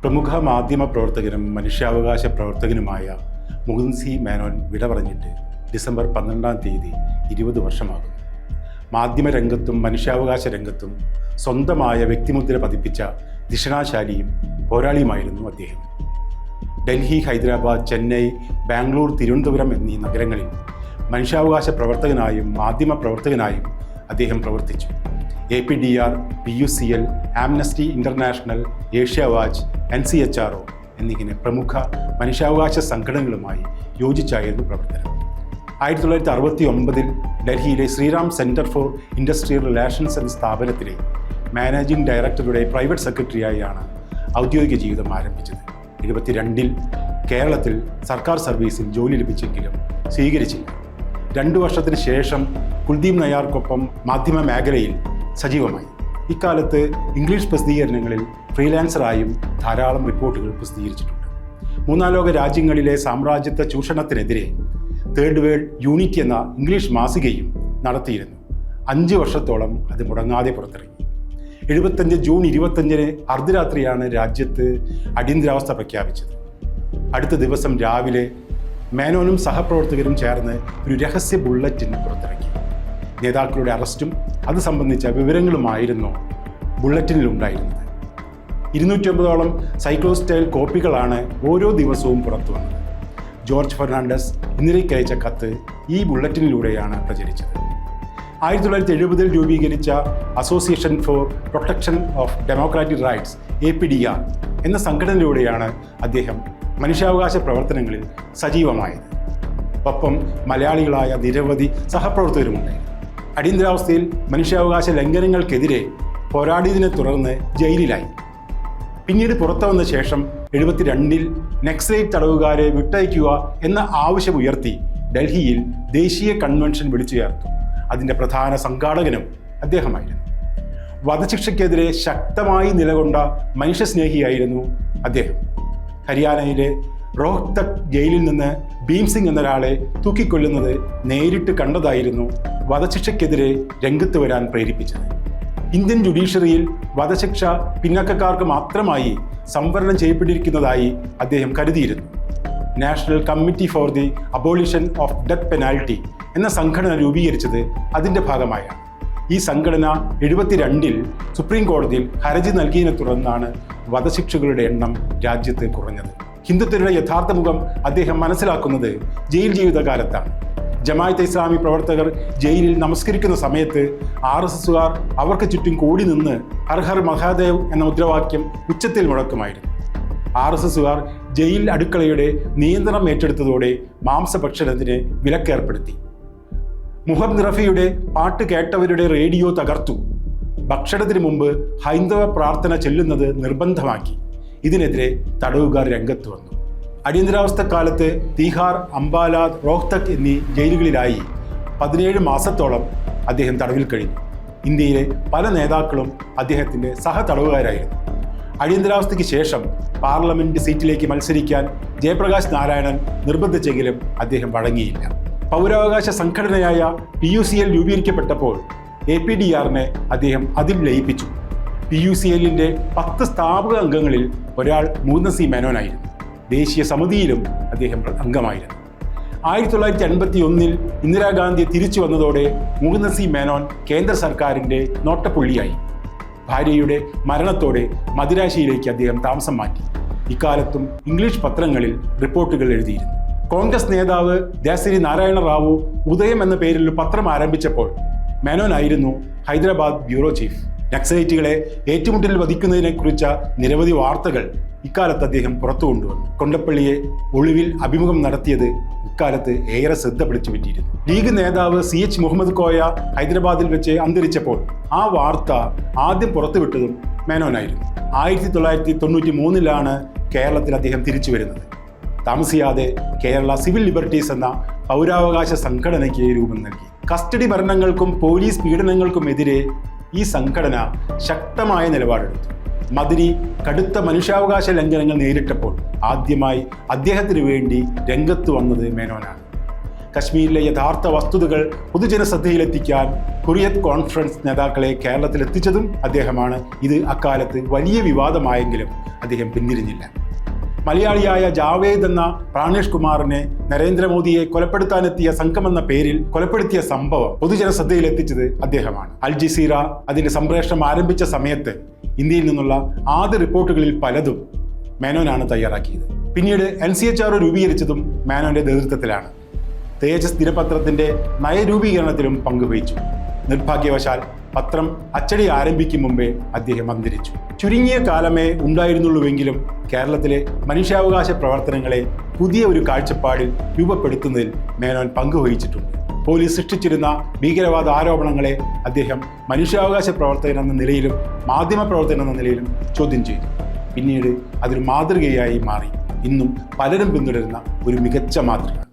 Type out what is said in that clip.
പ്രമുഖ മാധ്യമ പ്രവർത്തകനും മനുഷ്യാവകാശ പ്രവർത്തകനുമായ മുകുന്ദ് സി മേനോൻ വിട പറഞ്ഞിട്ട് ഡിസംബർ 12-ാം തീയതി 20 വർഷമാകുന്നു. മാധ്യമരംഗത്തും മനുഷ്യാവകാശ രംഗത്തും സ്വന്തമായ വ്യക്തിമുദ്ര പതിപ്പിച്ച ദിഷണാശാലിയും പോരാളിയുമായിരുന്നു അദ്ദേഹം. ഡൽഹി, ഹൈദരാബാദ്, ചെന്നൈ, ബാംഗ്ലൂർ, തിരുവനന്തപുരം എന്നീ നഗരങ്ങളിൽ മനുഷ്യാവകാശ പ്രവർത്തകനായും മാധ്യമ പ്രവർത്തകനായും അദ്ദേഹം പ്രവർത്തിച്ചു. APDR, PUCL, Amnesty International, Asia Watch, NCHRO എന്നിങ്ങനെ പ്രമുഖ മനുഷ്യാവകാശ സംഘടനകളുമായി യോജിച്ചായിരുന്നു പ്രവർത്തനം. 1969 ഡൽഹിയിലെ Shriram centre for industrial relations എന്ന സ്ഥാപനത്തിലെ മാനേജിംഗ് ഡയറക്ടറുടെ പ്രൈവറ്റ് സെക്രട്ടറിയായാണ് ഔദ്യോഗിക ജീവിതം ആരംഭിച്ചത്. 72 കേരളത്തിൽ സർക്കാർ സർവീസിൽ ജോലി ലഭിച്ചെങ്കിലും സ്വീകരിച്ചില്ല. 2 വർഷത്തിന് ശേഷം കുൽദീപ് നയ്യാർക്കൊപ്പം മാധ്യമ മേഖലയിൽ സജീവമായി. ഇക്കാലത്ത് ഇംഗ്ലീഷ് പ്രസിദ്ധീകരണങ്ങളിൽ ഫ്രീലാൻസറായും ധാരാളം റിപ്പോർട്ടുകൾ പ്രസിദ്ധീകരിച്ചിട്ടുണ്ട്. മൂന്നാം ലോക രാജ്യങ്ങളിലെ സാമ്രാജ്യത്വ ചൂഷണത്തിനെതിരെ തേർഡ് വേൾഡ് യൂണിറ്റി എന്ന ഇംഗ്ലീഷ് മാസികയും നടത്തിയിരുന്നു. 5 വർഷത്തോളം അത് മുടങ്ങാതെ പുറത്തിറങ്ങി. 75 ജൂൺ 25 അർദ്ധരാത്രിയാണ് രാജ്യത്ത് അടിയന്തരാവസ്ഥ പ്രഖ്യാപിച്ചത്. അടുത്ത ദിവസം രാവിലെ മേനോനും സഹപ്രവർത്തകരും ചേർന്ന് ഒരു രഹസ്യ ബുള്ളറ്റിൻ പുറത്തിറക്കി. നേതാക്കളുടെ അറസ്റ്റും അത് സംബന്ധിച്ച വിവരങ്ങളുമായിരുന്നു ബുള്ളറ്റിനിലുണ്ടായിരുന്നത്. 250ഓളം സൈക്ലോസ്റ്റൈൽ കോപ്പികളാണ് ഓരോ ദിവസവും പുറത്തു വന്നത്. ജോർജ് ഫെർണാണ്ടസ് ഇന്ദിരയ്ക്ക് അയച്ച കത്ത് ഈ ബുള്ളറ്റിനിലൂടെയാണ് പ്രചരിച്ചത്. 1970 രൂപീകരിച്ച association for protection of democratic rights APDR എന്ന സംഘടനയിലൂടെയാണ് അദ്ദേഹം മനുഷ്യാവകാശ പ്രവർത്തനങ്ങളിൽ സജീവമായത്. ഒപ്പം മലയാളികളായ നിരവധി സഹപ്രവർത്തകരുമുണ്ടായിരുന്നു. അടിയന്തരാവസ്ഥയിൽ മനുഷ്യാവകാശ ലംഘനങ്ങൾക്കെതിരെ പോരാടിയതിനെ തുടർന്ന് ജയിലിലായി. പിന്നീട് പുറത്തു വന്ന ശേഷം 72 നക്സലൈറ്റ് തടവുകാരെ വിട്ടയക്കുക എന്ന ആവശ്യമുയർത്തി ഡൽഹിയിൽ ദേശീയ കൺവെൻഷൻ വിളിച്ചു ചേർത്തു. അതിൻ്റെ പ്രധാന സംഘാടകനും അദ്ദേഹമായിരുന്നു. വധശിക്ഷയ്ക്കെതിരെ ശക്തമായി നിലകൊണ്ട മനുഷ്യസ്നേഹിയായിരുന്നു അദ്ദേഹം. ഹരിയാനയിലെ റോഹ്തക് ജയിലിൽ നിന്ന് ഭീം സിംഗ് എന്നൊരാളെ തൂക്കിക്കൊല്ലുന്നത് നേരിട്ട് കണ്ടതായിരുന്നു വധശിക്ഷയ്ക്കെതിരെ രംഗത്ത് വരാൻ പ്രേരിപ്പിച്ചത്. ഇന്ത്യൻ ജുഡീഷ്യറിയിൽ വധശിക്ഷ പിന്നക്കക്കാർക്ക് മാത്രമായി സംവരണം ചെയ്യപ്പെട്ടിരിക്കുന്നതായി അദ്ദേഹം കരുതിയിരുന്നു. National committee for the abolition of death penalty എന്ന സംഘടന രൂപീകരിച്ചത് അതിൻ്റെ ഭാഗമായാണ്. ഈ സംഘടന 72 സുപ്രീം കോടതിയിൽ ഹർജി നൽകിയതിനെ തുടർന്നാണ് വധശിക്ഷകളുടെ എണ്ണം രാജ്യത്ത് കുറഞ്ഞത്. ഹിന്ദുത്വരുടെ യഥാർത്ഥ മുഖം അദ്ദേഹം മനസ്സിലാക്കുന്നത് ജയിൽ ജീവിതകാലത്താണ്. ജമാഅത്തെ ഇസ്ലാമി പ്രവർത്തകർ ജയിലിൽ നമസ്കരിക്കുന്ന സമയത്ത് RSSകാർ അവർക്ക് ചുറ്റും കൂടി നിന്ന് ഹർ ഹർ മഹാദേവ് എന്ന മുദ്രാവാക്യം ഉച്ചത്തിൽ മുഴക്കുമായിരുന്നു. RSSകാർ ജയിൽ അടുക്കളയുടെ നിയന്ത്രണം ഏറ്റെടുത്തതോടെ മാംസഭക്ഷണത്തിന് വിലക്കേർപ്പെടുത്തി. മുഹമ്മദ് റഫിയുടെ പാട്ട് കേട്ടവരുടെ റേഡിയോ തകർത്തു. ഭക്ഷണത്തിന് മുമ്പ് ഹൈന്ദവ പ്രാർത്ഥന ചൊല്ലുന്നത് നിർബന്ധമാക്കി. ഇതിനെതിരെ തടവുകാർ രംഗത്ത് വന്നു. അടിയന്തരാവസ്ഥ കാലത്ത് തീഹാർ, അംബാല, റോഹ്തക് എന്നീ ജയിലുകളിലായി 17 മാസത്തോളം അദ്ദേഹം തടവിൽ കഴിഞ്ഞു. ഇന്ത്യയിലെ പല നേതാക്കളും അദ്ദേഹത്തിൻ്റെ സഹതടവുകാരായിരുന്നു. അടിയന്തരാവസ്ഥയ്ക്ക് ശേഷം പാർലമെന്റ് സീറ്റിലേക്ക് മത്സരിക്കാൻ ജയപ്രകാശ് നാരായണൻ നിർബന്ധിച്ചെങ്കിലും അദ്ദേഹം വഴങ്ങിയില്ല. പൗരാവകാശ സംഘടനയായ PUCL രൂപീകരിക്കപ്പെട്ടപ്പോൾ APDRനെ അദ്ദേഹം അതിൽ ലയിപ്പിച്ചു. PUCLന്റെ 10 സ്ഥാപക അംഗങ്ങളിൽ ഒരാൾ മുകുന്ദ് സി മേനോനായിരുന്നു. ദേശീയ സമിതിയിലും അദ്ദേഹം അംഗമായിരുന്നു. 1981 ഇന്ദിരാഗാന്ധി തിരിച്ചു വന്നതോടെ മുകുന്ദ് സി മേനോൻ കേന്ദ്ര സർക്കാരിൻ്റെ നോട്ടപ്പുള്ളിയായി. ഭാര്യയുടെ മരണത്തോടെ മദിരാശിയിലേക്ക് അദ്ദേഹം താമസം മാറ്റി. ഇക്കാലത്തും ഇംഗ്ലീഷ് പത്രങ്ങളിൽ റിപ്പോർട്ടുകൾ എഴുതിയിരുന്നു. കോൺഗ്രസ് നേതാവ് ദേശരി നാരായണ റാവു ഉദയം എന്ന പേരിൽ ഒരു പത്രം ആരംഭിച്ചപ്പോൾ മേനോനായിരുന്നു ഹൈദരാബാദ് ബ്യൂറോ ചീഫ്. നക്സലൈറ്റുകളെ ഏറ്റുമുട്ടലിൽ വധിക്കുന്നതിനെക്കുറിച്ച നിരവധി വാർത്തകൾ ഇക്കാലത്ത് അദ്ദേഹം പുറത്തു കൊണ്ടുവന്നു. കൊണ്ടപ്പള്ളിയെ ഒളിവിൽ അഭിമുഖം നടത്തിയത് ഇക്കാലത്ത് ഏറെ ശ്രദ്ധ പിടിച്ചു പറ്റിയിരുന്നു. ലീഗ് നേതാവ് CH മുഹമ്മദ് കോയ ഹൈദരാബാദിൽ വെച്ച് അന്തരിച്ചപ്പോൾ ആ വാർത്ത ആദ്യം പുറത്തുവിട്ടതും മേനോനായിരുന്നു. 1993 കേരളത്തിൽ അദ്ദേഹം തിരിച്ചു വരുന്നത്. താമസിയാതെ കേരള സിവിൽ ലിബർട്ടീസ് എന്ന പൗരാവകാശ സംഘടനയ്ക്ക് രൂപം നൽകി. കസ്റ്റഡി മരണങ്ങൾക്കും പോലീസ് പീഡനങ്ങൾക്കുമെതിരെ ഈ സംഘടന ശക്തമായ നിലപാടെടുത്തു. മദനി കടുത്ത മനുഷ്യാവകാശ ലംഘനങ്ങൾ നേരിട്ടപ്പോൾ ആദ്യമായി അദ്ദേഹത്തിന് വേണ്ടി രംഗത്ത് വന്നത് മേനോനാണ്. കശ്മീരിലെ യഥാർത്ഥ വസ്തുതകൾ പൊതുജന ശ്രദ്ധയിലെത്തിക്കാൻ ഹുറിയത്ത് കോൺഫറൻസ് നേതാക്കളെ കേരളത്തിൽ എത്തിച്ചതും അദ്ദേഹമാണ്. ഇത് അക്കാലത്ത് വലിയ വിവാദമായെങ്കിലും അദ്ദേഹം പിന്തിരിഞ്ഞില്ല. മലയാളിയായ ജാവേദ് എന്ന പ്രാണേഷ് കുമാറിനെ നരേന്ദ്രമോദിയെ കൊലപ്പെടുത്താനെത്തിയ സംഘമെന്ന പേരിൽ കൊലപ്പെടുത്തിയ സംഭവം പൊതുജന ശ്രദ്ധയിലെത്തിച്ചത് അദ്ദേഹമാണ്. അൽ ജസീറ അതിന്റെ സംപ്രേഷണം ആരംഭിച്ച സമയത്ത് ഇന്ത്യയിൽ നിന്നുള്ള ആദ്യ റിപ്പോർട്ടുകളിൽ പലതും മേനോനാണ് തയ്യാറാക്കിയത്. പിന്നീട് NCHR രൂപീകരിച്ചതും മേനോന്റെ നേതൃത്വത്തിലാണ്. തേജസ് ദിനപത്രത്തിന്റെ നയരൂപീകരണത്തിലും പങ്കുവഹിച്ചു. നിർഭാഗ്യവശാൽ പത്രം അച്ചടി ആരംഭിക്കും മുമ്പേ അദ്ദേഹം അന്തരിച്ചു. ചുരുങ്ങിയ കാലമേ ഉണ്ടായിരുന്നുള്ളൂവെങ്കിലും കേരളത്തിലെ മനുഷ്യാവകാശ പ്രവർത്തനങ്ങളെ പുതിയ ഒരു കാഴ്ചപ്പാടിൽ രൂപപ്പെടുത്തുന്നതിൽ മേനോൻ പങ്കുവഹിച്ചിട്ടുണ്ട്. പോലീസ് സൃഷ്ടിച്ചിരുന്ന ഭീകരവാദ ആരോപണങ്ങളെ അദ്ദേഹം മനുഷ്യാവകാശ പ്രവർത്തകൻ എന്ന നിലയിലും മാധ്യമ പ്രവർത്തകൻ എന്ന നിലയിലും ചോദ്യം ചെയ്തു. പിന്നീട് അതൊരു മാതൃകയായി മാറി. ഇന്നും പലരും പിന്തുടരുന്ന ഒരു മികച്ച മാതൃക.